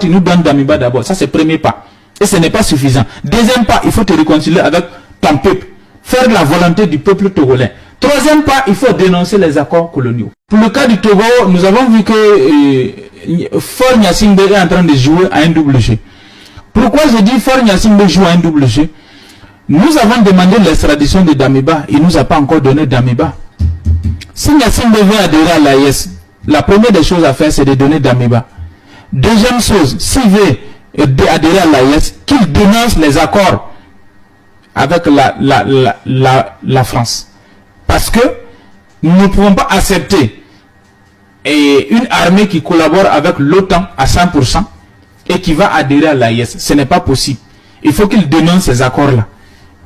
Tu nous donnes Damiba d'abord, ça c'est le premier pas. Et ce n'est pas suffisant. Deuxième pas, il faut te réconcilier avec ton peuple. Faire la volonté du peuple togolais. Troisième pas, il faut dénoncer les accords coloniaux. Pour le cas du Togo, nous avons vu que Faure Gnassingbé est en train de jouer à un double jeu. Pourquoi je dis Faure Gnassingbé joue à un double jeu? Nous avons demandé l'extradition de Damiba, il ne nous a pas encore donné Damiba. Si Gnassingbé veut adhérer à l'AES, la première des choses à faire, c'est de donner Damiba. Deuxième chose, s'il veut adhérer à l'AES, qu'il dénonce les accords avec la France. Parce que nous ne pouvons pas accepter une armée qui collabore avec l'OTAN à 100% et qui va adhérer à l'AES. Ce n'est pas possible. Il faut qu'il dénonce ces accords-là.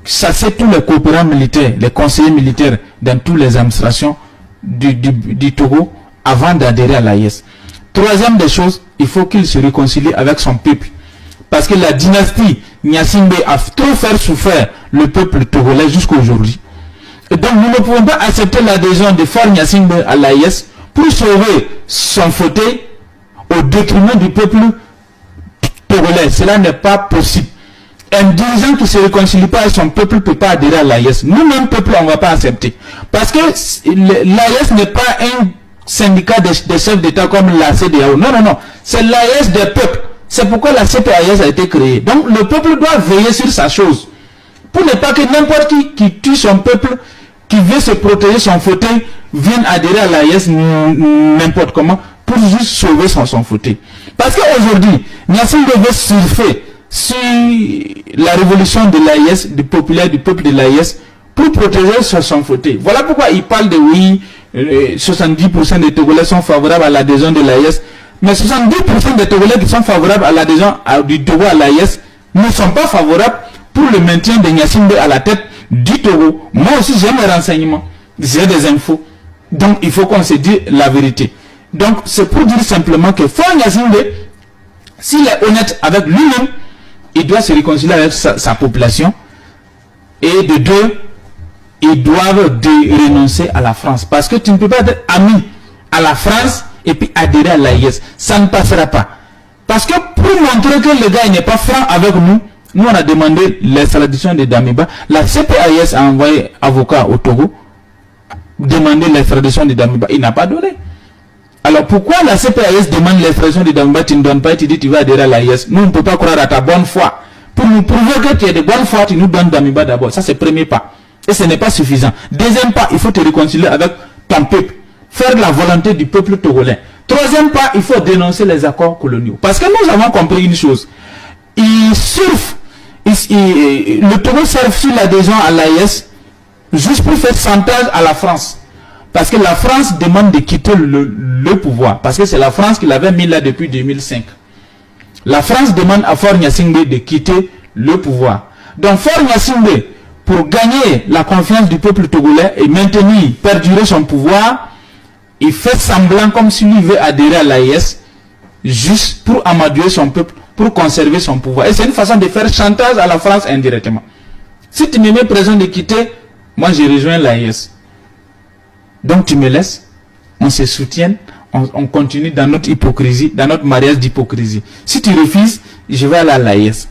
Ça, c'est tous les coopérants militaires, les conseillers militaires dans toutes les administrations du Togo avant d'adhérer à l'AES. Troisième des choses, il faut qu'il se réconcilie avec son peuple. Parce que la dynastie Gnassingbé a trop fait souffrir le peuple togolais jusqu'à aujourd'hui. Et donc nous ne pouvons pas accepter l'adhésion de Faure Gnassingbé à l'AES pour sauver son fauteuil au détriment du peuple togolais. Cela n'est pas possible. Un dirigeant qui ne se réconcilie pas avec son peuple ne peut pas adhérer à l'AES. Nous-mêmes, peuple, on ne va pas accepter. Parce que l'AES n'est pas un syndicat des chefs d'État comme la CEDEAO. Non, non, non. C'est l'AES des peuples. C'est pourquoi la CPAES a été créée. Donc le peuple doit veiller sur sa chose. Pour ne pas que n'importe qui tue son peuple, qui veut se protéger son fauteuil, vienne adhérer à l'AES n'importe comment pour juste sauver son fauteuil. Parce qu'aujourd'hui, Gnassingbé veut surfer sur la révolution de l'AES, du peuple de l'AES, pour protéger son fauteuil. Voilà pourquoi il parle de oui, 70% des Togolais sont favorables à l'adhésion de l'AES. Mais 70% des Togolais qui sont favorables à l'adhésion du Togo à l'AES ne sont pas favorables pour le maintien de Gnassingbé à la tête du Togo. Moi aussi j'ai mes renseignements, j'ai des infos. Donc il faut qu'on se dise la vérité. Donc c'est pour dire simplement que Faure Gnassingbé, s'il est honnête avec lui-même, il doit se réconcilier avec sa population. Et de deux, ils doivent renoncer à la France. Parce que tu ne peux pas être ami à la France et puis adhérer à l'AES. Ça ne passera pas. Parce que pour montrer que le gars n'est pas franc avec nous, nous on a demandé l'extradition de Damiba. La CPAES a envoyé avocat au Togo, demander l'extradition de Damiba. Il n'a pas donné. Alors pourquoi la CPAES demande l'extradition de Damiba, tu ne donnes pas et tu dis tu vas adhérer à l'AES? Nous on ne peut pas croire à ta bonne foi. Pour nous prouver que tu es de bonne foi, tu nous donnes Damiba d'abord. Ça c'est le premier pas. Et ce n'est pas suffisant. Deuxième pas, il faut te réconcilier avec ton peuple. Faire la volonté du peuple togolais. Troisième pas, il faut dénoncer les accords coloniaux. Parce que nous avons compris une chose. Le Togo surfe sur l'adhésion à l'AES juste pour faire chantage à la France. Parce que la France demande de quitter le pouvoir. Parce que c'est la France qui l'avait mis là depuis 2005. La France demande à Faure Gnassingbé de quitter le pouvoir. Donc Faure Gnassingbé, pour gagner la confiance du peuple togolais et maintenir, perdurer son pouvoir, il fait semblant comme s'il veut adhérer à l'AES juste pour amadouer son peuple, pour conserver son pouvoir. Et c'est une façon de faire chantage à la France indirectement. Si tu me mets présent de quitter, moi je rejoins l'AES. Donc tu me laisses, on se soutient, on continue dans notre hypocrisie, dans notre mariage d'hypocrisie. Si tu refuses, je vais aller à l'AES.